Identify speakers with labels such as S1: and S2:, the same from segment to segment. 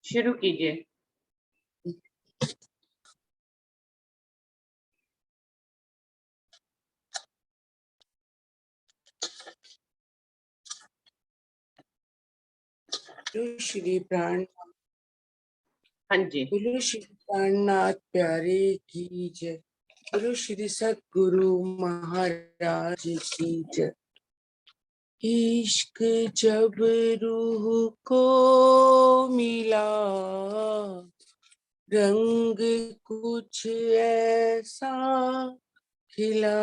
S1: शुरू कीजिए।
S2: श्री प्राण
S1: हाँ जी,
S2: बोलो श्री प्राणनाथ प्यारे की जय। बोलो श्री सतगुरु महाराज की जय। इश्क जब रूह को मिला, रंग कुछ ऐसा खिला,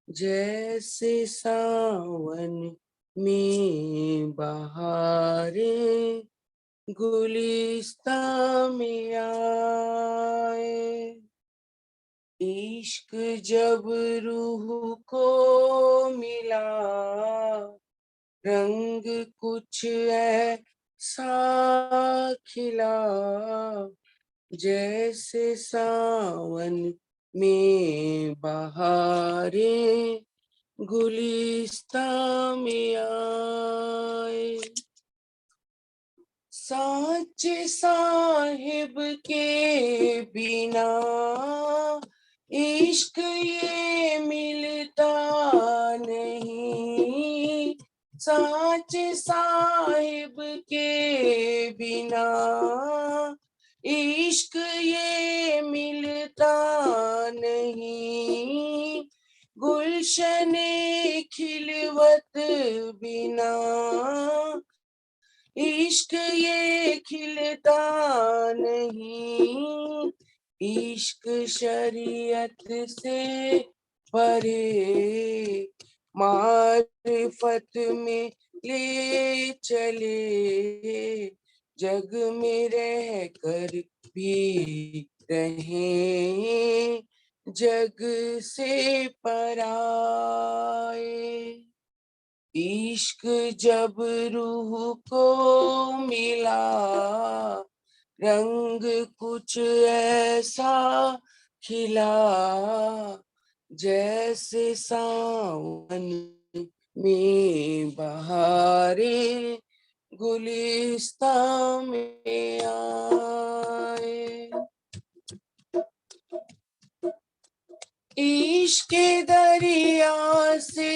S2: जैसे सावन में बहारें गुलिस्तां में आए। इश्क जब रूह को मिला, रंग कुछ ऐसा खिला, जैसे सावन में बहारें गुलिस्तां में आए। साच साहिब के बिना इश्क ये मिलता नहीं। साच साहिब के बिना इश्क ये मिलता नहीं। गुलशने खिलवत बिना इश्क ये खिलता नहीं। इश्क शरीयत से परे मारिफत में ले चले। जग में रह कर भी रहे, जग से पराए। इश्क जब रूह को मिला, रंग कुछ ऐसा खिला, जैसे सावन में बहारें गुलिस्तां में आए। इश्क दरिया से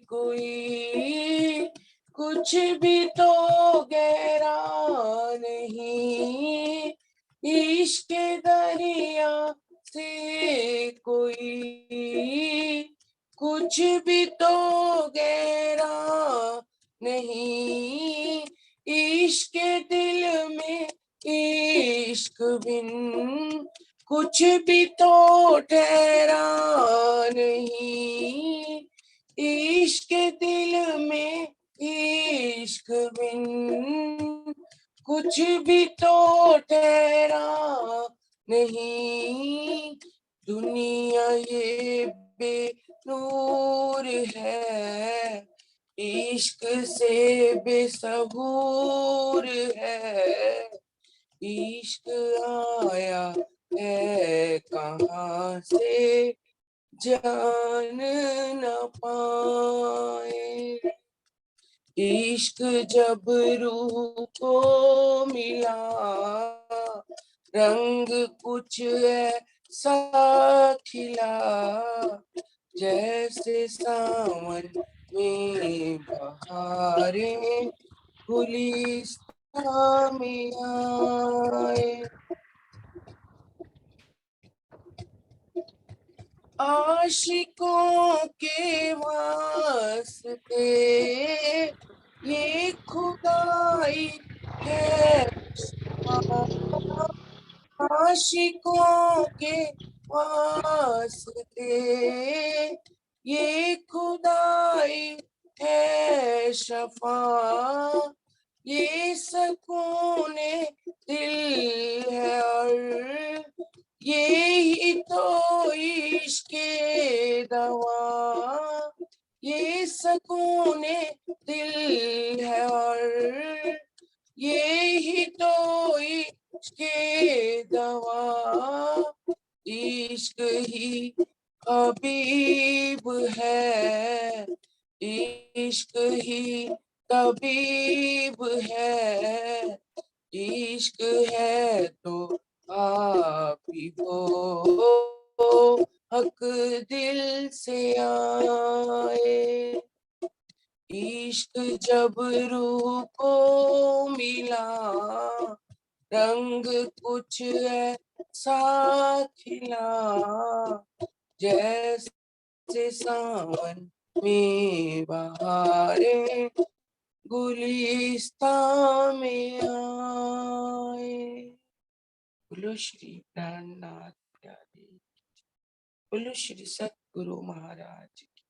S2: कोई कुछ भी तो गहरा नहीं। इश्क दरिया से कोई कुछ भी तो गहरा नहीं। इश्क दिल में इश्क बिन कुछ भी तो ठहरा नहीं। इश्क दिल में इश्क बिन कुछ भी तो ठहरा नहीं। दुनिया ये बेनूर है, इश्क से बेसबूर है। इश्क आया है कहाँ से जान न पाए। इश्क जब रूह को मिला, रंग कुछ ऐसा खिला, जैसे सावन में बहारें गुलिस्तां में आए। आशिकों के वास्ते ये खुदाई है। आशिकों के वास्ते ये खुदाई है शफा। ये सकूने दिल है और ये ही तो इश्क़े दवा। ये सकूने दिल है और ये ही तो इश्क़े दवा। इश्क ही हबीब है, इश्क ही तबीब है, इश्क है तो आप ही हो, हक दिल से आए। इश्क जब रूह को मिला, रंग कुछ ऐसा खिला, जैसे सावन में बहारें गुलिस्तां में आए। बोलो श्री प्राणनाथ प्यारे, बोलो श्री सतगुरु महाराज की।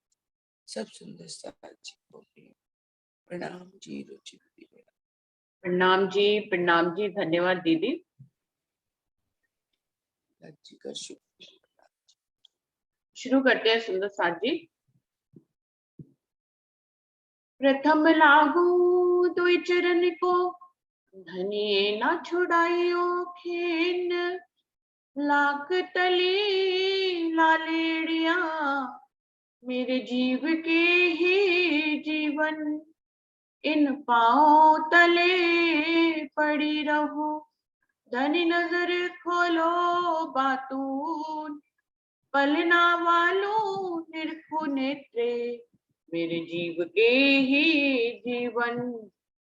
S2: सब सुंदर साथ जी को भी प्रणाम जी, रुचि दीदी।
S1: प्रणाम जी, धन्यवाद दीदी।
S2: जी का शुक्र।
S1: शुरू करते हैं सुंदर साथ जी। प्रथम लागू दुई चरण को, धनी ना छुड़ाइयो खेन। लाख तली लालेड़िया, मेरे जीव के ही जीवन। इन पाँव तले पड़ी रहो, धनी नजर खोलो बातून। पलना वालों निरखो नेत्रे, मेरे जीव के ही जीवन,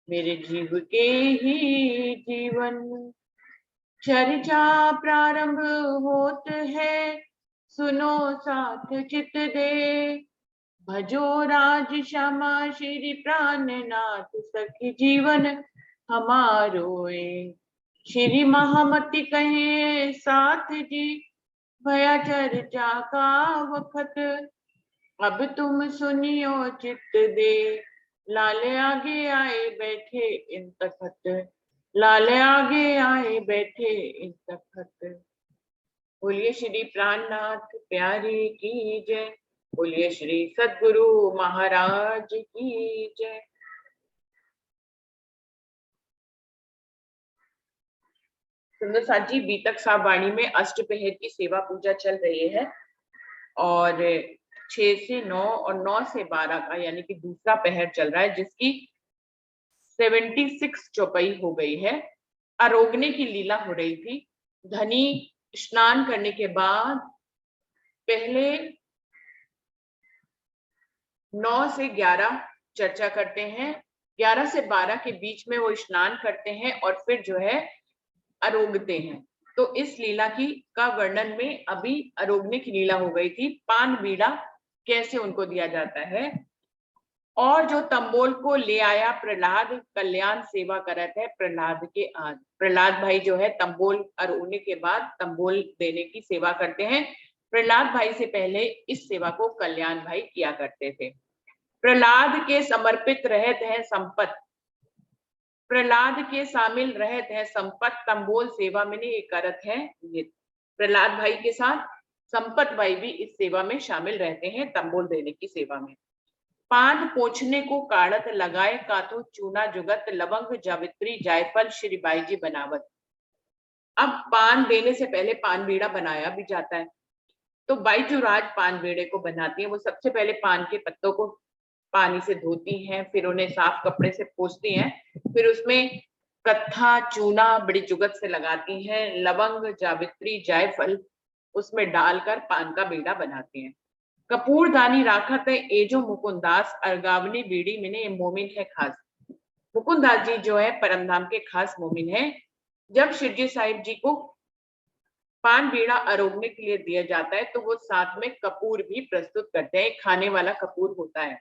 S1: मेरे जीव के ही जीवन। चर्चा प्रारंभ होत है, सुनो साथ चित दे। भजो राज श्यामा श्री प्राणनाथ, सखी जीवन हमारोए। श्री महामति कहे साथ जी, भया चर्चा का वखत। अब तुम सुनियो चित्त दे, लाल आगे आए बैठे इन तखत। लाल आगे आए बैठे इन तखत। बोलिए श्री प्राणनाथ प्यारे की जय। बोलिए श्री सद्गुरु महाराज की जय। सुंदर साथ जी, बीतक साबाणी में अष्टपहर की सेवा पूजा चल रही है और 6 से 9 और 9 से 12 का यानी कि दूसरा पहर चल रहा है, जिसकी 76 चौपाई हो गई है। आरोगने की लीला हो रही थी। धनी स्नान करने के बाद पहले 9 से 11 चर्चा करते हैं, 11 से 12 के बीच में वो स्नान करते हैं और फिर जो है आरोगते हैं। तो इस लीला की का वर्णन में अभी आरोगने की लीला हो गई थी। पान बीड़ा कैसे उनको दिया जाता है, और जो तंबोल को ले आया प्रहलाद, कल्याण सेवा करत है प्रहलाद के आज। प्रहलाद भाई जो है तंबोल आरोगने के बाद तंबोल देने की सेवा करते हैं। प्रहलाद भाई से पहले इस सेवा को कल्याण भाई किया करते थे। प्रहलाद के समर्पित रहत है संपत, प्रहलाद के शामिल रहत है संपत, तंबोल सेवा में नहीं करत है नित। प्रहलाद भाई के साथ संपत भाई भी इस सेवा में शामिल रहते हैं, तंबोल देने की सेवा में। पान पोछने को काढ़त लगाए, काथो चूना जुगत, लवंग जावित्री जायफल श्री बाई जी बनावत। अब पान देने से पहले पान बीड़ा बनाया भी जाता है। तो बाई जो राज पान बीड़े को बनाती है, वो सबसे पहले पान के पत्तों को पानी से धोती हैं, फिर उन्हें साफ कपड़े से पोंछती हैं, फिर उसमें कत्था चूना बड़ी जुगत से लगाती हैं, लवंग जावित्री जायफल उसमें डालकर पान का बीड़ा बनाती हैं। कपूरदानी राखत है एजो मुकुंदास, अर्गावनी बीड़ी मिने मोमिन है खास। मुकुंदास जी जो है परमधाम के खास मोमिन है। जब शिरजी साहिब जी को पान बीड़ा आरोगने के लिए दिया जाता है तो वो साथ में कपूर भी प्रस्तुत करते हैं, खाने वाला कपूर होता है।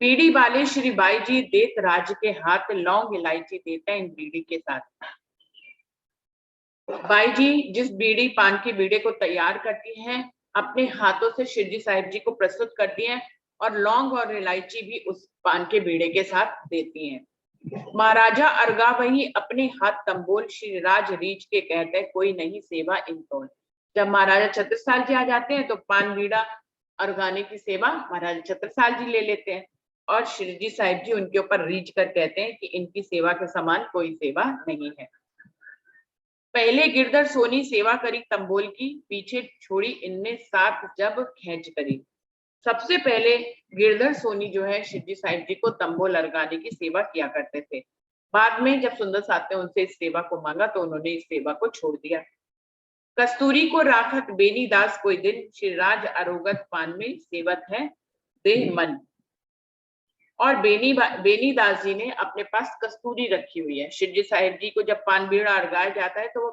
S1: बीड़ी वाले श्री बाई जी देत राज के हाथ, लौंग इलायची देते हैं इन बीड़ी के साथ। बाई जी जिस बीड़ी पान की बीड़े को तैयार करती हैं, अपने हाथों से शिरजी साहिब जी को प्रस्तुत करती हैं और लौंग और इलायची भी उस पान के बीड़े के साथ देती हैं। महाराजा अर्गा वही अपने हाथ तंबोल श्री राज रीच के कहते कोई नहीं सेवा इन तोड़। जब महाराजा छत्रसाल जी आ जाते हैं तो पान बीड़ा अर्गाने की सेवा महाराजा छत्रसाल जी ले लेते हैं और शिरजी साहिब जी उनके ऊपर रीझ कर कहते हैं कि इनकी सेवा के समान कोई सेवा नहीं है। पहले गिरधर सोनी सेवा करी तंबोल की, पीछे छोड़ी इनने साथ जब खेच करी। सबसे पहले गिरधर सोनी जो है शिवजी साहिब जी को तंबू लगाने की सेवा किया करते थे। बाद में जब सुंदर साथ ने उनसे इस सेवा को मांगा तो उन्होंने इस सेवा को छोड़ दिया। कस्तूरी को राखत बेनी दास कोई दिन, श्रीराज अरोगत पान में सेवत है देह मन। और बेनी दास जी ने अपने पास कस्तूरी रखी हुई है। शिवजी साहिब जी को जब पान बीड़ा अर्गाया जाता है तो वो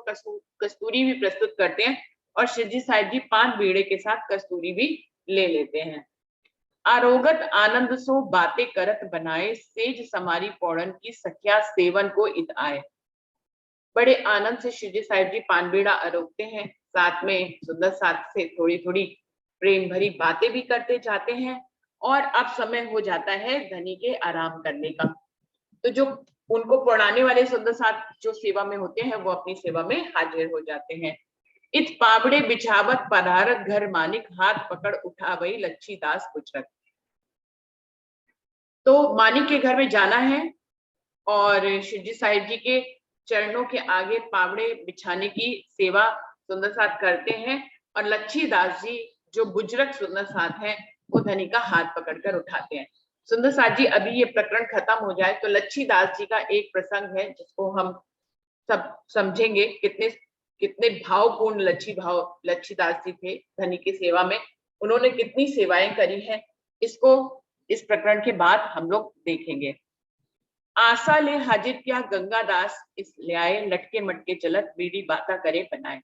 S1: कस्तूरी भी प्रस्तुत करते हैं और शिवजी साहिब जी पान बीड़े के साथ कस्तूरी भी ले लेते हैं। आरोगत आनंद सो बातें करत बनाए, सेज समारी पौड़न की सख्या सेवन को इत आए। बड़े आनंद से शिवजी साहिब जी पान बीड़ा आरोगते हैं, साथ में सुंदर साथ से थोड़ी थोड़ी प्रेम भरी बातें भी करते जाते हैं। और अब समय हो जाता है धनी के आराम करने का। तो जो उनको पढ़ाने वाले सुंदर साथ जो सेवा में होते हैं वो अपनी सेवा में हाजिर हो जाते हैं। इत पावड़े बिछावत पधारत घर मानिक, हाथ पकड़ उठा वही लच्छी दास गुजरत। तो मानिक के घर में जाना है और शिवजी साहिब जी के चरणों के आगे पावड़े बिछाने की सेवा सुंदर साथ करते हैं और लच्छी दास जी जो बुजुर्ग सुंदर साथ हैं वो धनी का हाथ पकड़कर उठाते हैं। सुंदर साथ जी अभी ये प्रकरण खत्म हो जाए तो लच्छी दास जी का एक प्रसंग है जिसको हम सब समझेंगे। कितने कितने भावपूर्ण लच्छी दास जी थे धनी की सेवा में, उन्होंने कितनी सेवाएं करी हैं, इसको इस प्रकरण के बाद हम लोग देखेंगे। आशा ले हाजिर क्या गंगादास, इस ले आए लटके मटके चलत बीड़ी बाता करे बनाए।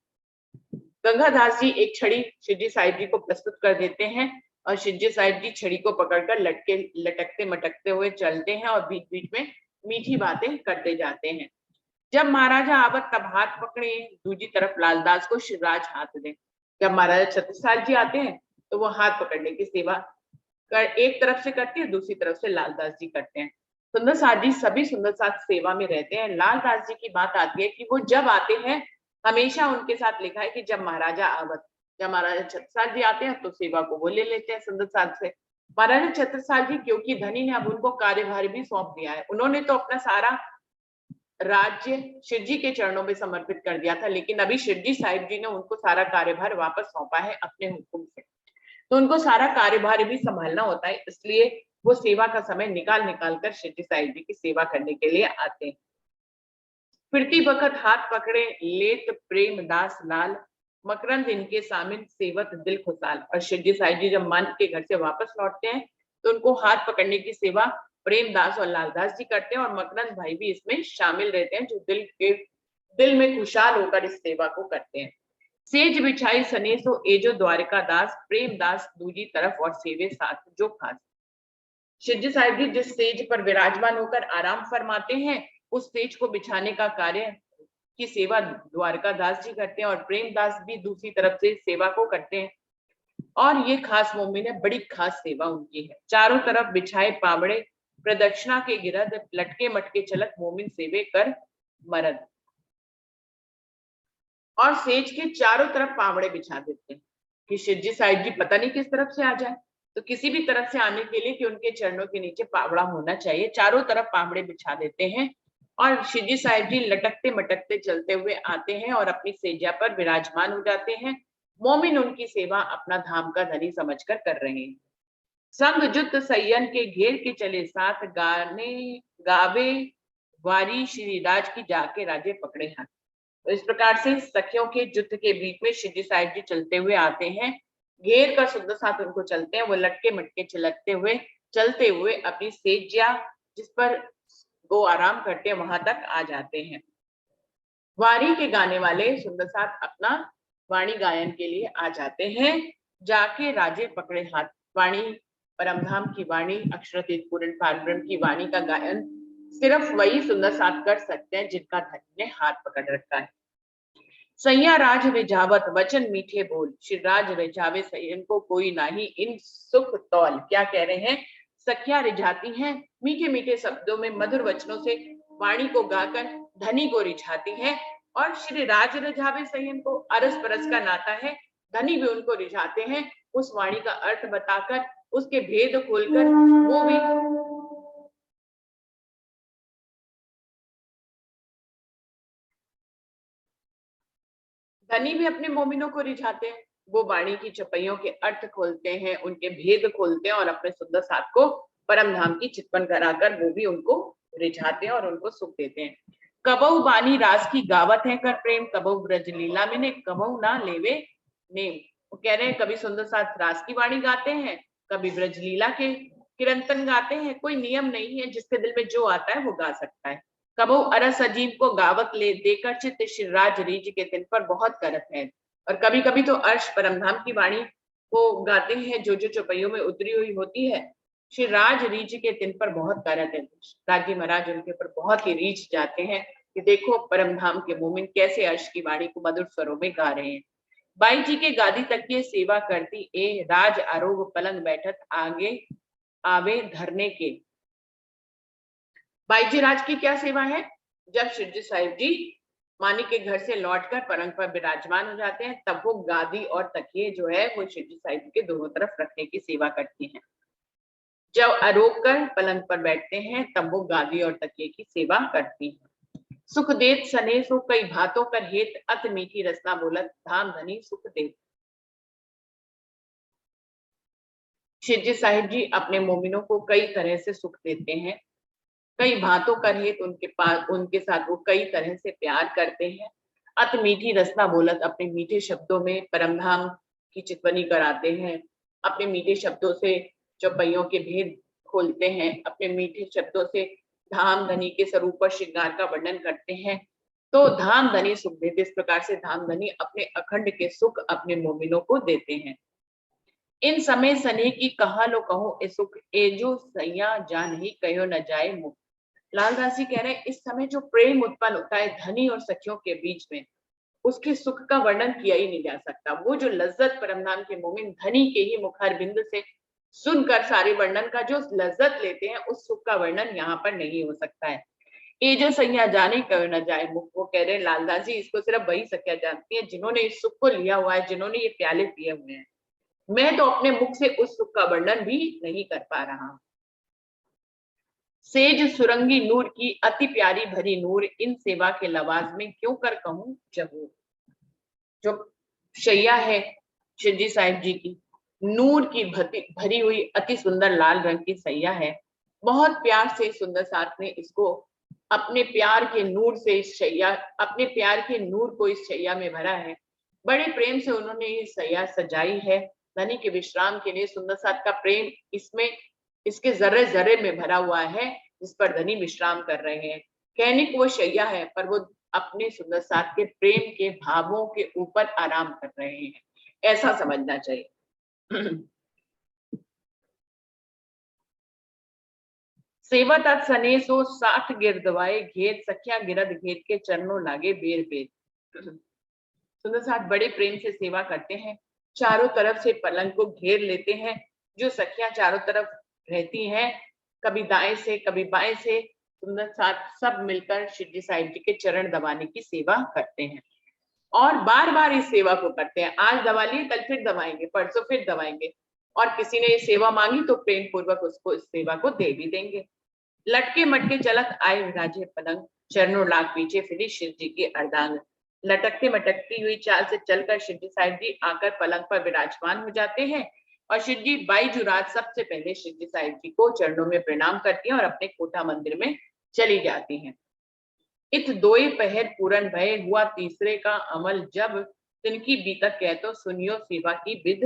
S1: गंगादास जी एक छड़ी शिवजी साहिब जी को प्रस्तुत कर देते हैं और शिवजी साहिब जी छड़ी को पकड़कर लटकते मटकते हुए चलते हैं और बीच बीच में मीठी बातें करते जाते हैं। जब महाराजा आवत तब हाथ पकड़े, दूसरी तरफ लालदास को शिवराज हाथ दे। जब महाराजा छत्रसाल जी आते हैं तो वो हाथ पकड़ने की सेवा एक तरफ से करते हैं, दूसरी तरफ से लालदास जी करते हैं। सुंदर साथ जी सभी सुंदर साथ सेवा में रहते हैं। लालदास जी की बात आती है कि वो जब आते हैं हमेशा उनके साथ लिखा है कि जब महाराजा आवत, जब महाराजा छत्रसाल जी आते हैं तो सेवा को वो ले लेते हैं सुंदर साथ से। महाराजा छत्रसाल जी क्योंकि धनी ने अब उनको कार्यभार भी सौंप दिया है, उन्होंने तो अपना सारा राज्य शिवजी के चरणों में समर्पित कर दिया था, लेकिन अभी शिवजी साहिब जी ने उनको सारा कार्यभार वापस सौंपा है अपने हुक्म से, तो उनको सारा कार्यभार भी संभालना होता है, इसलिए वो सेवा का समय निकाल निकाल कर शिवजी साहिब जी की सेवा करने के लिए आते हैं। फिरती बखत हाथ पकड़े लेत प्रेम दास लाल, मकरंद इनके सामिन सेवत दिल खुशाल। और शिवजी साहिब जी जब मन के घर से वापस लौटते हैं तो उनको हाथ पकड़ने की सेवा प्रेमदास और लालदास जी करते हैं और मकरंद भाई भी इसमें शामिल रहते हैं जो दिल में खुशहाल होकर इस सेवा को करते हैं। सेज बिछाई सनेसो एजो द्वारिका दास, प्रेमदास दूजी तरफ और सेवे साथ जो खास। शिवजी साहिब जी जिस सेज पर विराजमान होकर आराम फरमाते हैं उस सेज को बिछाने का कार्य की सेवा द्वारका दास जी करते हैं और प्रेमदास भी दूसरी तरफ से सेवा को करते हैं। और ये खास मोमिन है, बड़ी खास सेवा उनकी है। चारों तरफ बिछाए पावड़े प्रदक्षिणा के गिरद, लटके मटके चलत मोमिन सेवे कर मरद। और सेज के चारों तरफ पावड़े बिछा देते हैं कि शिवजी साहिब जी पता नहीं किस तरफ से आ जाए, तो किसी भी तरफ से आने के लिए कि उनके चरणों के नीचे पावड़ा होना चाहिए, चारों तरफ पावड़े बिछा देते हैं और शिवजी साहिब जी लटकते मटकते चलते हुए आते हैं और अपनी सेजा पर विराजमान हो जाते हैं। मोमिन उनकी सेवा अपना धाम का धनी समझकर कर रहे हैं। संग जुत सयन के घेर के चले साथ, गाने गावे वारी श्री राज की जाके राजे पकड़े हाथ। तो इस प्रकार से सखियों के जुट के बीच में शिवजी साहिब जी चलते हुए आते हैं, घेर कर सुंदर साथ उनको चलते हैं, वो लटके मटके चलते हुए अपनी सेजिया जिस पर वो आराम करते हैं वहां तक आ जाते हैं। वारी के गाने वाले सुंदर साथ अपना वाणी गायन के लिए आ जाते हैं। जाके राजे पकड़े हाथ, वाणी परमधाम की वाणी, अक्षरातीत पूर्ण पारब्रह्म की वाणी का गायन सिर्फ वही सुंदर साथ कर सकते हैं जिनका धनी ने हाथ पकड़ रखा है। सैया राज रिझावत वचन मीठे बोल, शिवराज रिझावे सैयन को कोई नाही इन सुख तौल। क्या कह रहे हैं? सखियां रिझाती हैं मीठे मीठे शब्दों में, मधुर वचनों से वाणी को गाकर धनी को रिझाती हैं। और श्री राज रिझावे सैयन को अरस परस का नाता है, धनी भी उनको रिझाते हैं उस वाणी का अर्थ बताकर, उसके भेद खोलकर। वो भी धनी भी अपने मोमिनों को रिझाते हैं। वो वाणी की चौपाइयों के अर्थ खोलते हैं, उनके भेद खोलते हैं और अपने सुंदर साथ को परम धाम की चितवन कराकर वो भी उनको रिझाते हैं और उनको सुख देते हैं। कबहु बानी रास की गावत है कर प्रेम, कबहु ब्रज लीला में ने कबहु ना लेवे नेम। वो कह रहे हैं कभी सुंदर साथ रास की वाणी गाते हैं, कभी ब्रज लीला के किरंतन गाते हैं, कोई नियम नहीं है, जिसके दिल में जो आता है वो गा सकता है। कबहु अरस अजीब को गावत ले देकर चित्त शिवराज रीज के तिन पर बहुत करत है। और कभी कभी तो अर्श परमधाम की वाणी को गाते हैं जो जो चौपाइयों में उतरी हुई होती है। श्री राज रीच के तिन पर बहुत करत है, राजी महाराज उनके ऊपर बहुत ही रीच जाते हैं कि देखो परमधाम के मोमिन कैसे अर्श की वाणी को मधुर स्वरों में गा रहे हैं। बाई जी के गादी तक ये सेवा करती ए राज आरोग पलंग बैठत आगे आवे धरने के। बाई जी राज की क्या सेवा है? जब शिवजी साहिब जी मानी के घर से लौटकर पलंग पर विराजमान हो जाते हैं तब वो गादी और तकिए जो है वो शिवजी साहिब जी के दोनों तरफ रखने की सेवा करती हैं। जब आरोग कर पलंग पर बैठते हैं तब वो गादी और तकिए की सेवा करती हैं। सुख देत सने सो कई भातों कर हेत अत मीठी रसना बोलत धाम धनी सुख देत। शिवजी साहिब जी अपने मोमिनों को कई तरह से सुख देते हैं, कई भांतों कर हेत उनके पास उनके साथ वो कई तरह से प्यार करते हैं। अत मीठी रसना बोलत अपने मीठे शब्दों में परमधाम की चितवनी कराते हैं, अपने मीठे शब्दों से चौपाइयों के भेद खोलते हैं, अपने मीठे शब्दों से धाम धनी के स्वरूप और श्रृंगार का वर्णन करते हैं। तो धाम धनी सुख देते, इस प्रकार से धाम धनी अपने अखंड के सुख अपने मोमिनों को देते हैं। इन समय सने की कहा लो कहो ए सुख ए जो सैया जान ही कहो न जाए मुख। लालदास जी कह रहे हैं इस समय जो प्रेम उत्पन्न होता है धनी और सखियों के बीच में, उसके सुख का वर्णन किया ही नहीं जा सकता। वो जो लज्जत परमधाम के मोमिन धनी के ही मुखार बिंद से सुनकर सारे वर्णन का जो लज्जत लेते हैं उस सुख का वर्णन यहाँ पर नहीं हो सकता है। ये जो सैया जाने कहो न जाए मुख, वो कह रहे हैं लालदास जी इसको सिर्फ वही सखिया जानती है जिन्होंने इस सुख को लिया हुआ है, जिन्होंने ये प्याले पिए हुए हैं। मैं तो अपने मुख से उस सुख का वर्णन भी नहीं कर पा रहा हूं। सेज सुरंगी नूर की अति प्यारी भरी नूर, इन सेवा के लवाज में क्यों कर कहूं जबूर। जो शैया है शिवजी साहिब जी की, नूर की भरी हुई अति सुंदर लाल रंग की सैया है। बहुत प्यार से सुंदर साथ ने इसको अपने प्यार के नूर से इस शैया अपने प्यार के नूर को इस शैया में भरा है। बड़े प्रेम से उन्होंने ये सैया सजाई है। धनी के विश्राम के लिए सुंदर साथ का प्रेम इसमें इसके जर्रे जर्रे में भरा हुआ है, जिस पर धनी विश्राम कर रहे हैं। कहने को वो शैया है पर वो अपने सुंदर साथ के प्रेम के भावों के ऊपर आराम कर रहे हैं, ऐसा समझना चाहिए। सेवा तत् सने सो साथ गिरदवाए घेर सखिया गिरद घेर के चरणों लागे बेर बेर। सुंदर साथ बड़े प्रेम से सेवा करते हैं, चारों तरफ से पलंग को घेर लेते हैं। जो सखियां चारों तरफ रहती हैं, कभी दाएं से कभी बाएं से, सुंदर साथ सब मिलकर शिवजी साहिब जी के चरण दबाने की सेवा करते हैं और बार बार इस सेवा को करते हैं। आज दबा लिए कल फिर दबाएंगे, परसों फिर दबाएंगे, और किसी ने ये सेवा मांगी तो प्रेम पूर्वक उसको इस सेवा को दे भी देंगे। लटके मटके चलत आए विराजे पलंग, चरणों लाख पीछे फिरी शिव जी की अर्धांग। लटकते मटकती हुई चाल से चलकर शिवजी साहिब जी आकर पलंग पर विराजमान हो जाते हैं और शिव जी बाई जुरात सबसे पहले शिवजी साहिब जी को चरणों में प्रणाम करती हैं और अपने कोठा मंदिर में चली जाती हैं। इत दोई पहर पूरन भय हुआ तीसरे का अमल, जब तिनकी बीतक कह तो सुनियो सेवा की विध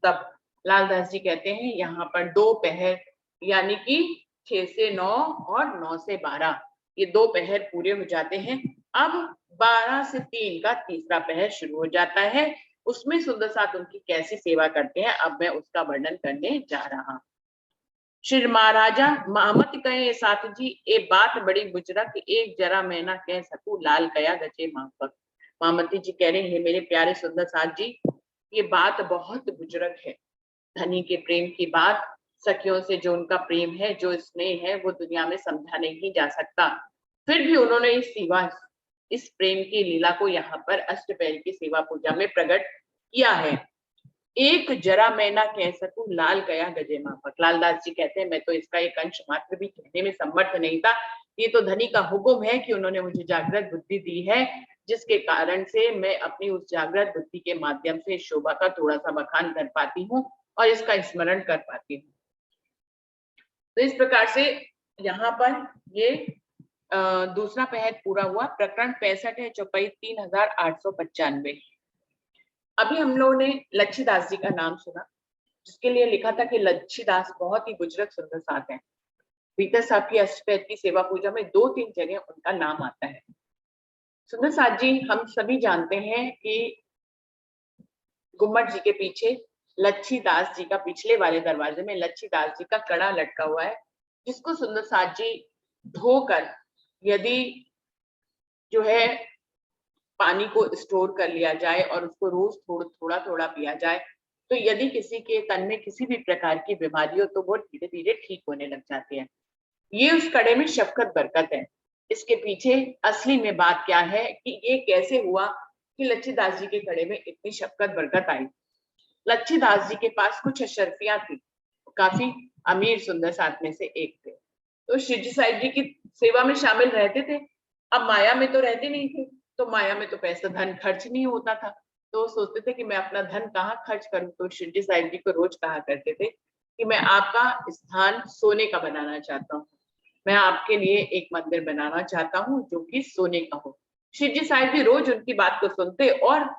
S1: तब। लालदास जी कहते हैं यहाँ पर 2 पहर यानी कि 6 से 9 और 9 से 12 ये 2 पहर पूरे हो जाते हैं। अब 12 से 3 का तीसरा पहर शुरू हो जाता है। उसमें सुंदर साथ उनकी कैसी सेवा करते हैं अब मैं उसका वर्णन करने जा रहा हूं। श्री महाराजा महमत कहे साथ जी ए बात बड़ी बुजरक, एक जरा मैं ना कह सकूं लाल कया गचे माफक। महामती जी कह रहे हैं मेरे प्यारे सुंदर साथ जी, ये बात बहुत बुजुर्ग है। धनी के प्रेम की बात, सखियों से जो उनका प्रेम है, जो स्नेह है, वो दुनिया में समझा नहीं जा सकता। फिर भी उन्होंने इस प्रेम की लीला को यहाँ पर अष्टपहर की सेवा पूजा में प्रकट किया है। एक जरा मैं ना कह सकूं लाल गया गजे माफक। लालदास जी कहते हैं मैं तो इसका एक अंश मात्र भी कहने में समर्थ नहीं था। ये तो धनी का हुक्म है कि उन्होंने मुझे जागृत बुद्धि दी है, जिसके कारण से मैं अपनी उस जागृत बुद्धि के माध्यम से शोभा का थोड़ा सा बखान कर पाती हूँ और इसका स्मरण कर पाती हूँ। तो इस प्रकार से यहाँ पर ये दूसरा पहर पूरा हुआ। प्रकरण 65 है, चौपाई 3895। अभी हम लोगों ने लच्छीदास जी का नाम सुना, जिसके लिए लिखा था कि लच्छीदास बहुत ही बुजुर्ग सुंदर साथ हैं। बीते साहब की अष्टपैद की सेवा पूजा में 2-3 जगह उनका नाम आता है। सुंदर साथ जी हम सभी जानते हैं कि गुम्मट जी के पीछे लच्छीदास जी का, पिछले वाले दरवाजे में लच्छीदास जी का कड़ा लटका हुआ है, जिसको सुंदर साथ जी धोकर यदि जो है पानी को स्टोर कर लिया जाए और उसको रोज थोड़ा थोड़ा पिया जाए, तो यदि किसी के तन में किसी भी प्रकार की बीमारी हो तो वो धीरे धीरे ठीक होने लग जाती है। ये उस कड़े में शफकत बरकत है। इसके पीछे असली में बात क्या है कि ये कैसे हुआ कि लच्छीदास जी के कड़े में इतनी शफकत बरकत आई। लच्छीदास जी के पास कुछ अशरफियां थी, काफी अमीर सुंदर साथ में से एक थे। तो शिवजी साहिब जी की सेवा में शामिल रहते थे। अब माया में तो रहते नहीं थे, तो माया में तो पैसा धन खर्च नहीं होता था। तो सोचते थे कि मैं अपना धन कहाँ खर्च करूं। तो शिवजी साहिब जी को रोज कहा करते थे कि मैं आपका स्थान सोने का बनाना चाहता हूँ, मैं आपके लिए एक मंदिर बनाना चाहता हूँ जो कि सोने का हो। शिवजी साहिब जी रोज उनकी बात को सुनते और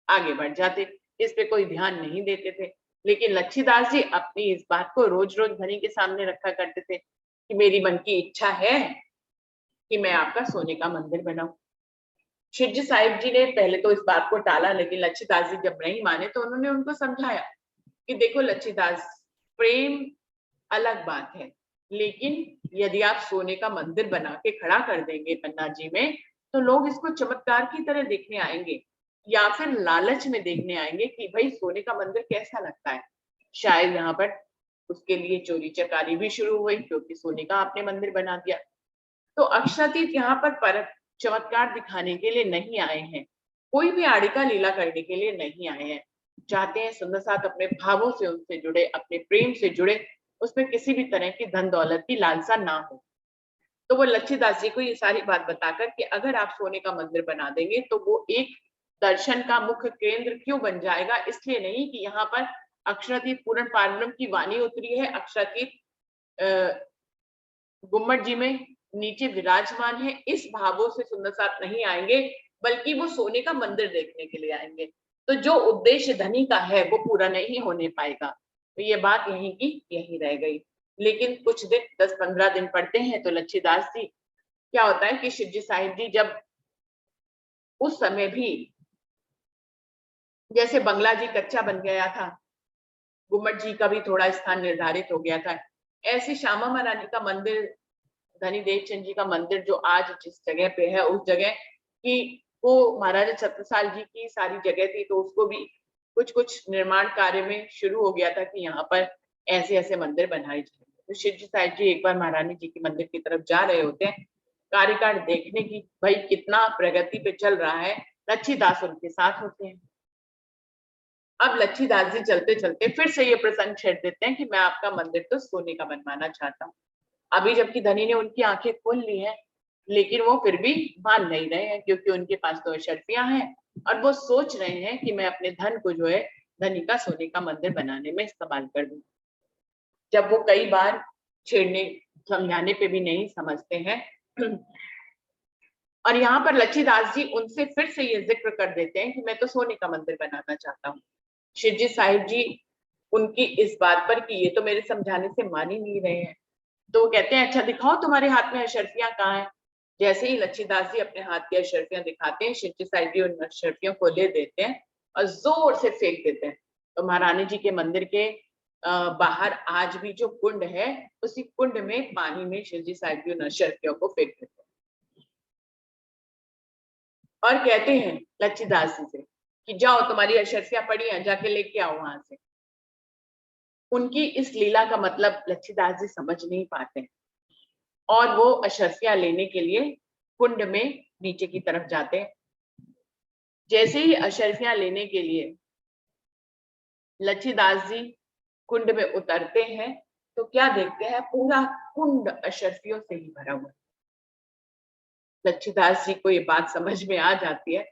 S1: आगे बढ़ जाते, इस पे कोई ध्यान नहीं देते थे। लेकिन लच्छीदास जी अपनी इस बात को रोज रोज धनी के सामने रखा करते थे कि मेरी मन की इच्छा है कि मैं आपका सोने का मंदिर बनाऊं। शिवजी साहिब जी ने पहले तो इस बात को टाला, लेकिन लच्छीदास जी जब नहीं माने तो उन्होंने उनको समझाया कि देखो लच्छीदास, प्रेम अलग बात है, लेकिन यदि आप सोने का मंदिर बना के खड़ा कर देंगे पन्ना जी में, तो लोग इसको चमत्कार की तरह देखने आएंगे या फिर लालच में देखने आएंगे कि भाई सोने का मंदिर कैसा लगता है। शायद यहाँ पर उसके लिए चोरी चकारी भी शुरू हुई, क्योंकि सोने का आपने मंदिर बना दिया। तो अक्षरातीत यहाँ पर चमत्कार दिखाने के लिए नहीं आए हैं, कोई भी आड़ि का लीला करने के लिए नहीं आए हैं। चाहते हैं सुंदर साथ अपने भावों से उनसे जुड़े, अपने प्रेम से जुड़े, उसमें किसी भी तरह की धन दौलत की लालसा ना हो। तो वो लच्छीदास जी को ये सारी बात बताकर कि अगर आप सोने का मंदिर बना देंगे तो वो एक दर्शन का मुख्य केंद्र क्यों बन जाएगा, इसलिए नहीं कि यहाँ पर अक्षरातीत पूर्ण पारब्रह्म की वाणी उतरी है, अक्षरातीत गुम्मट जी में नीचे विराजमान है, इस भावों से सुंदर साथ नहीं आएंगे, बल्कि वो सोने का मंदिर देखने के लिए आएंगे। तो जो उद्देश्य धनी का है वो पूरा नहीं होने पाएगा। तो ये बात यहीं की यहीं रह गई। लेकिन कुछ दिन 10-15 दिन पढ़ते हैं तो लच्छीदास जी, क्या होता है कि शिवजी साहिब जी जब उस समय भी जैसे बंगला जी कच्चा बन गया था, गुम्मट जी का भी थोड़ा स्थान निर्धारित हो गया था, ऐसे श्यामा महारानी का मंदिर, धनी देवचंद जी का मंदिर जो आज जिस जगह पे है उस जगह की वो महाराजा छत्रसाल जी की सारी जगह थी, तो उसको भी कुछ कुछ निर्माण कार्य में शुरू हो गया था कि यहाँ पर ऐसे ऐसे मंदिर बनाए जाएंगे। तो शिवजी साहिब जी एक बार महारानी जी के मंदिर की तरफ जा रहे होते हैं कार्यकाल देखने की, भाई कितना प्रगति पे चल रहा है। लच्छीदास उनके साथ होते हैं। अब लच्छीदास जी चलते चलते फिर से ये प्रसंग छेड़ देते हैं कि मैं आपका मंदिर तो सोने का बनवाना चाहता हूँ। अभी जबकि धनी ने उनकी आंखें खोल ली हैं, लेकिन वो फिर भी मान नहीं रहे हैं, क्योंकि उनके पास तो अशर्फियां हैं और वो सोच रहे हैं कि मैं अपने धन को जो है धनी का सोने का मंदिर बनाने में इस्तेमाल कर दूं। जब वो कई बार छेड़ने समझाने पे भी नहीं समझते हैं और यहाँ पर लच्छीदास जी उनसे फिर से ये जिक्र कर देते हैं कि मैं तो सोने का मंदिर बनाना चाहता हूँ। शिवजी साहिब जी उनकी इस बात पर कि ये तो मेरे समझाने से मान ही नहीं रहे हैं, तो वो कहते हैं अच्छा दिखाओ तुम्हारे हाथ में अशर्फियां कहाँ है। जैसे ही लच्छीदास जी अपने हाथ की अशर्फियां दिखाते हैं, शिवजी साहिब जी उन अशर्फियों को ले देते हैं और जोर से फेंक देते हैं। तो महारानी जी के मंदिर के बाहर आज भी जो कुंड है, उसी कुंड में पानी में शिवजी साहिब जी उन अशर्फियों को फेंक देते हैं और कहते हैं लच्छीदास जी से कि जाओ तुम्हारी अशर्फियां पड़ी हैं, जाके लेके आओ वहां से। उनकी इस लीला का मतलब लच्छीदास जी समझ नहीं पाते हैं और वो अशर्फियां लेने के लिए कुंड में नीचे की तरफ जाते हैं। जैसे ही अशर्फियां लेने के लिए लच्छीदास जी कुंड में उतरते हैं तो क्या देखते हैं, पूरा कुंड अशर्फियों से ही भरा हुआ है। लच्छीदास जी को ये बात समझ में आ जाती है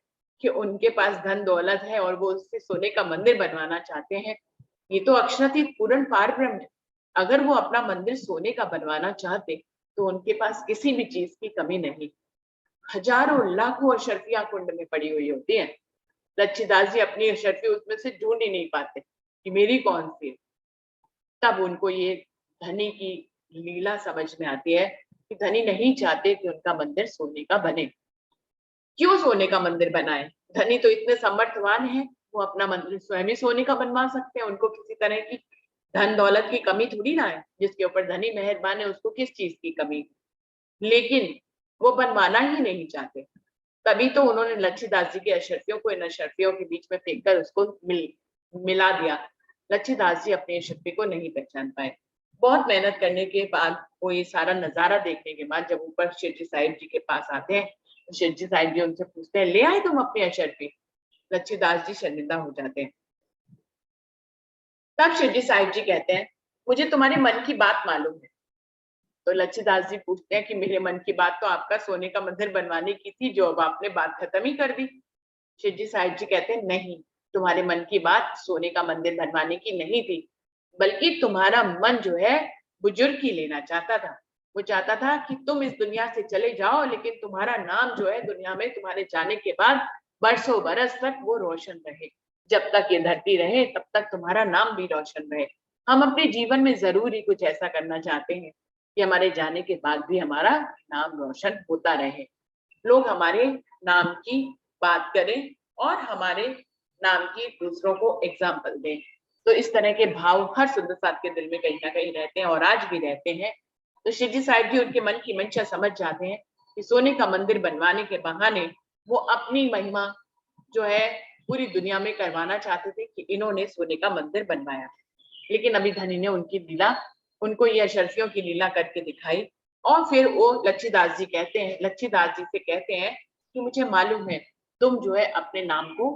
S1: कि उनके पास धन दौलत है और वो उससे सोने का मंदिर बनवाना चाहते हैं। ये तो अक्षरातीत पूर्ण पार ब्रह्म है। अगर वो अपना मंदिर सोने का बनवाना चाहते तो उनके पास किसी भी चीज की कमी नहीं। हजारों लाखों अशर्फियां कुंड में पड़ी हुई होती है। लच्छीदास जी अपनी अशर्फी उसमें से ढूंढ ही नहीं पाते कि मेरी कौन सी है। तब उनको ये धनी की लीला समझ में आती है कि धनी नहीं चाहते कि उनका मंदिर सोने का बने। क्यों सोने का मंदिर बनाए? धनी तो इतने समर्थवान है, वो अपना मंदिर स्वयं ही सोने का बनवा सकते हैं। उनको किसी तरह की धन दौलत की कमी थोड़ी ना है। जिसके ऊपर धनी मेहरबान है उसको किस चीज की कमी? लेकिन वो बनवाना ही नहीं चाहते। तभी तो उन्होंने लच्छीदास जी के अशर्फियों को इन अशर्फियों के बीच में फेंककर उसको मिला दिया। लच्छीदास जी अपने अशर्फी को नहीं पहचान पाए। बहुत मेहनत करने के बाद, वो ये सारा नजारा देखने के बाद जब ऊपर शेठी साहिब जी के पास आते हैं तो शेठी साहिब जी उनसे पूछते हैं, ले आए तुम अपनी अशर्फी? लच्छीदास जी शर्मिंदा हो जाते हैं। तब शेठी साहिब जी कहते हैं, मुझे तुम्हारे मन की बात मालूम है। तो लच्छीदास जी पूछते हैं कि मेरे मन की बात तो आपका सोने का मंदिर बनवाने की थी, जो अब आपने बात खत्म ही कर दी। शिवजी साहिब जी कहते हैं, नहीं, तुम्हारे मन की बात सोने का मंदिर बनवाने की नहीं थी, बल्कि तुम्हारा मन जो है बुजुर्ग की लेना चाहता था। वो चाहता था कि तुम इस दुनिया से चले जाओ, लेकिन तुम्हारा नाम जो है दुनिया में तुम्हारे जाने के बाद बरसों बरस तक वो रोशन रहे। जब तक ये धरती रहे तब तक तुम्हारा नाम भी रोशन रहे। हम अपने जीवन में जरूर ही कुछ ऐसा करना चाहते हैं कि हमारे जाने के बाद भी हमारा नाम रोशन होता रहे, लोग हमारे नाम की बात करें और हमारे नाम की दूसरों को एग्जाम्पल दें। तो इस तरह के भाव हर सुंदर साथ के दिल में कहीं ना कहीं रहते हैं और आज भी रहते हैं। तो शिवजी साहिब जी उनके मन की मंशा समझ जाते हैं कि सोने का मंदिर बनवाने के बहाने वो अपनी महिमा जो है पूरी दुनिया में करवाना चाहते थे कि इन्होंने सोने का मंदिर बनवाया। लेकिन अभी धनी ने उनकी लीला, उनको ये अशर्फियों की लीला करके दिखाई। और फिर वो लच्छीदास जी कहते हैं, लच्छीदास जी से कहते हैं कि मुझे मालूम है तुम जो है अपने नाम को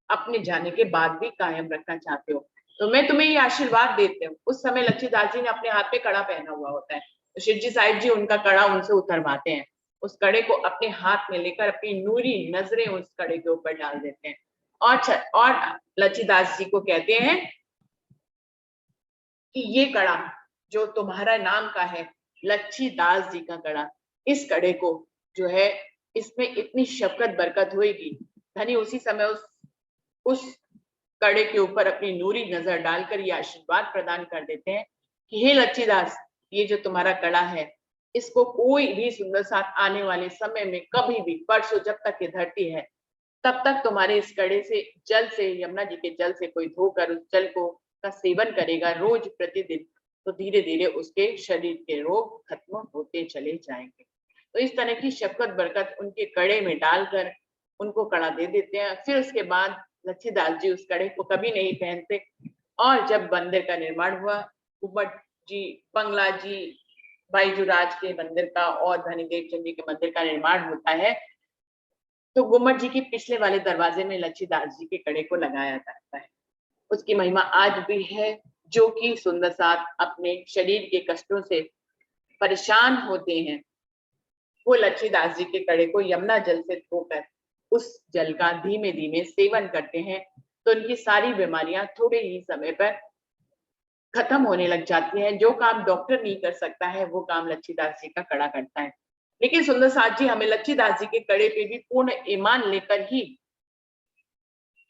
S1: अपने जाने के बाद भी कायम रखना चाहते हो, तो मैं तुम्हें ये आशीर्वाद देते हूँ। उस समय लच्छीदास जी ने अपने हाथ में कड़ा पहना हुआ होता है, तो शिवजी साहिब जी उनका कड़ा उनसे उतरवाते हैं। उस कड़े को अपने हाथ में लेकर अपनी नूरी नजरें उस कड़े के ऊपर डाल देते हैं और लच्छीदास जी को कहते हैं कि ये कड़ा जो तुम्हारा नाम का है, लच्छीदास जी का कड़ा, इस कड़े को जो है इसमें इतनी शफकत बरकत होगी। धनी उसी समय उस कड़े के ऊपर अपनी नूरी नजर डालकर ये आशीर्वाद प्रदान कर देते हैं कि हे लच्छीदास, ये जो तुम्हारा कड़ा है इसको कोई भी सुंदर साथ आने वाले समय में कभी भी, परसों जब तक ये धरती है तब तक तुम्हारे इस कड़े से जल से, यमुना जी के जल से कोई धोकर उस जल को का सेवन करेगा रोज प्रतिदिन, तो धीरे धीरे उसके शरीर के रोग खत्म होते चले जाएंगे। तो इस तरह की शफकत बरकत उनके कड़े में डालकर उनको कड़ा दे देते हैं। फिर उसके बाद लच्छीदास जी उस कड़े को कभी नहीं पहनते। और जब मंदिर का निर्माण हुआ, कुबट जी, बंगला जी, बाईजूराज के मंदिर का और धनीदेव चंद जी के मंदिर का निर्माण होता है, तो गुम्मट जी के पिछले वाले दरवाजे में लच्छीदास जी के कड़े को लगाया जाता है। उसकी महिमा आज भी है। जो कि सुंदर साथ अपने शरीर के कष्टों से परेशान होते हैं, वो लच्छीदास जी के कड़े को यमुना जल से धोकर उस जल का धीमे धीमे सेवन करते हैं, तो उनकी सारी बीमारियां थोड़े ही समय पर खत्म होने लग जाती है। जो काम डॉक्टर नहीं कर सकता है वो काम लच्छीदास जी का कड़ा करता है। लेकिन सुंदर साथ जी हमें लच्छीदास जी के कड़े पे भी पूर्ण ईमान लेकर ही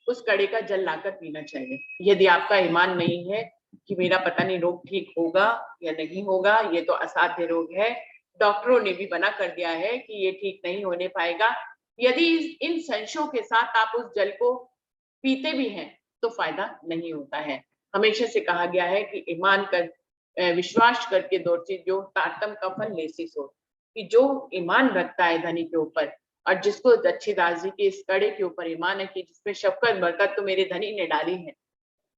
S1: उस कड़े का जल लाकर पीना चाहिए। यदि आपका ईमान नहीं है कि मेरा पता नहीं रोग ठीक होगा या नहीं होगा, ये तो असाध्य रोग है, डॉक्टरों ने भी मना कर दिया है कि ये ठीक नहीं होने पाएगा, यदि इन संशयों के साथ आप उस जल को पीते भी हैं तो फायदा नहीं होता है। हमेशा से कहा गया है कि ईमान कर विश्वास करके दौड़ती जो तारतम का फल लेसी सो, कि जो ईमान रखता है धनी के ऊपर और जिसको लच्छीदास जी के इस कड़े के ऊपर ईमान है कि जिसमें शफकत बरकत तो मेरे धनी ने डाली है,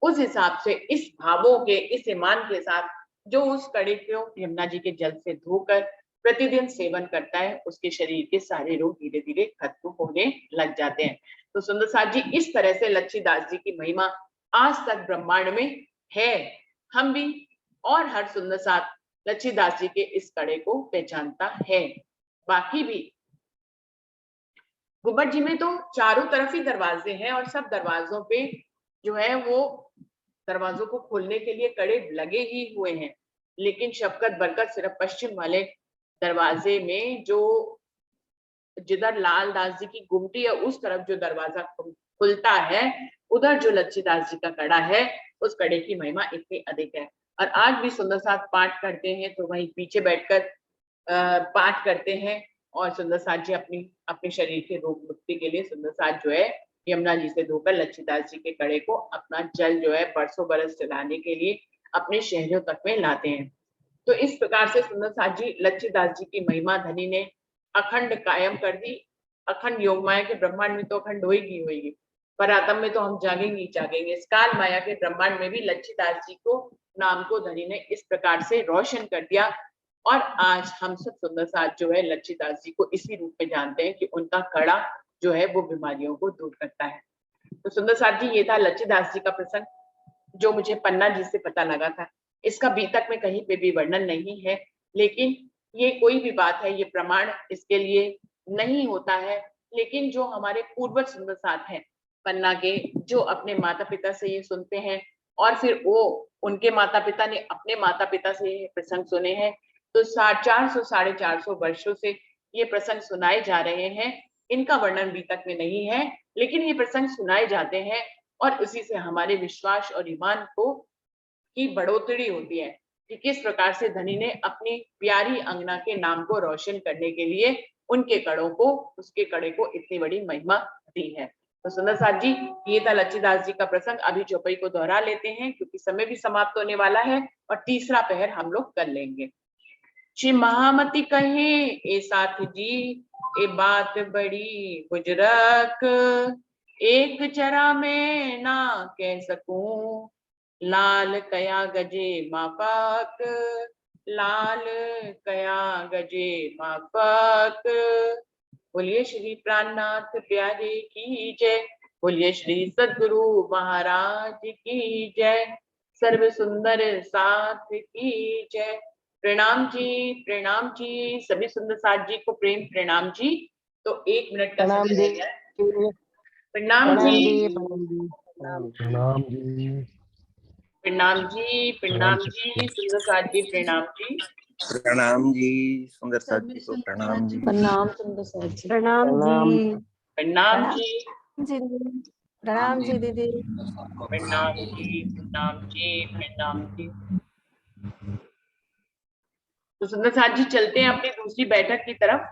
S1: उस हिसाब से इस भावों के, इस ईमान के साथ जो उस कड़े को यमुना जी के जल से धोकर प्रतिदिन सेवन करता है, उसके शरीर के सारे रोग धीरे धीरे खत्म होने लग जाते हैं। तो सुंदर साथ जी इस तरह से लच्छीदास जी की महिमा आज तक ब्रह्मांड में है। हम भी और हर सुंदर साथ लच्छीदास जी के इस कड़े को पहचानता है। बाकी भी घुबट जी में तो चारों तरफ ही दरवाजे हैं और सब दरवाजों पे जो है वो दरवाजों को खोलने के लिए कड़े लगे ही हुए हैं, लेकिन शफकत बरकत सिर्फ पश्चिम वाले दरवाजे में, जो जिधर लाल दास जी की गुमटी है उस तरफ जो दरवाजा खुलता है, उधर जो लच्छीदास जी का कड़ा है, उस कड़े की महिमा इतनी अधिक है। और आज भी सुंदर साथ पाठ करते हैं तो वहीं पीछे बैठकर पाठ करते हैं, और सुंदर साथ जी अपनी अपने शरीर के रोग मुक्ति के लिए सुंदर साथ जो है यमुना जी से धोकर लच्छीदास जी के कड़े को अपना जल जो है बरसों बरस चलाने के लिए अपने शहरों तक में लाते हैं। तो इस प्रकार से सुंदर साथ जी लच्छीदास जी की महिमा धनी ने अखंड कायम कर दी। अखंड योग माया के ब्रह्मांड में तो अखंड होगी, पर आत्म में तो हम जागेंगे ही जागेंगे। इस काल माया के ब्रह्मांड में भी लच्छीदास जी को नाम को धनी ने इस प्रकार से रोशन कर दिया। और आज हम सब सुंदर साथ जो है लच्छीदास जी को इसी रूप में जानते हैं कि उनका कड़ा जो है वो बीमारियों को दूर करता है। तो सुंदर साथ जी, ये था लच्छीदास जी का प्रसंग जो मुझे पन्ना जी से पता लगा था। इसका बीतक में कहीं पे भी वर्णन नहीं है, लेकिन ये कोई भी बात है, ये प्रमाण इसके लिए नहीं होता है। लेकिन जो हमारे पूर्वज सुंदर साथ हैं पन्ना के, जो अपने माता पिता से ये सुनते हैं और फिर वो उनके माता पिता ने अपने माता पिता से ये प्रसंग सुने हैं, तो 450 साढ़े 400 वर्षों से ये प्रसंग सुनाए जा रहे हैं। इनका वर्णन बीतक में नहीं है, लेकिन ये प्रसंग सुनाए जाते हैं और उसी से हमारे विश्वास और ईमान को की बढ़ोतरी होती है कि किस प्रकार से धनी ने अपनी प्यारी अंगना के नाम को रोशन करने के लिए उनके कड़ों को, उसके कड़े को इतनी बड़ी महिमा दी है। तो सुंदर साथ जी, ये था लच्छीदास जी का प्रसंग। अभी चौपाई को दोहरा लेते हैं क्योंकि समय भी समाप्त होने वाला है और तीसरा पहर हम लोग कर लेंगे। श्री महामती कहे ए साथ जी, ए बात बड़ी बुजुर्ग, एक चरा में ना कह सकूं, लाल कया गजे माफक, लाल कया गजे माफक। बोलिए श्री प्राणनाथ प्यारे की जय, बोलिए श्री सद्गुरु महाराज की जय, सर्व सुंदर साथ की जय। प्रणाम जी, सभी सुंदर साथ जी को प्रेम प्रणाम जी। तो 1 मिनट का
S3: प्रणाम
S1: समय
S3: जी।
S1: रह गया है। प्रणाम
S3: प्रणाम
S1: जी,
S3: जी। प्रणाम जी।
S4: प्रणाम जी।
S1: प्रणाम जी, प्रणाम जी, सुंदर साथ जी प्रणाम जी।
S5: प्रणाम जी, सुंदर साथ जी को प्रणाम जी।
S6: प्रणाम सुंदर साथ जी।
S3: प्रणाम जी।
S1: प्रणाम जी,
S3: प्रणाम जी दीदी।
S1: प्रणाम जी, प्रणाम जी, प्रणाम जी। तो सुंदर साथ जी चलते हैं अपनी दूसरी बैठक की तरफ।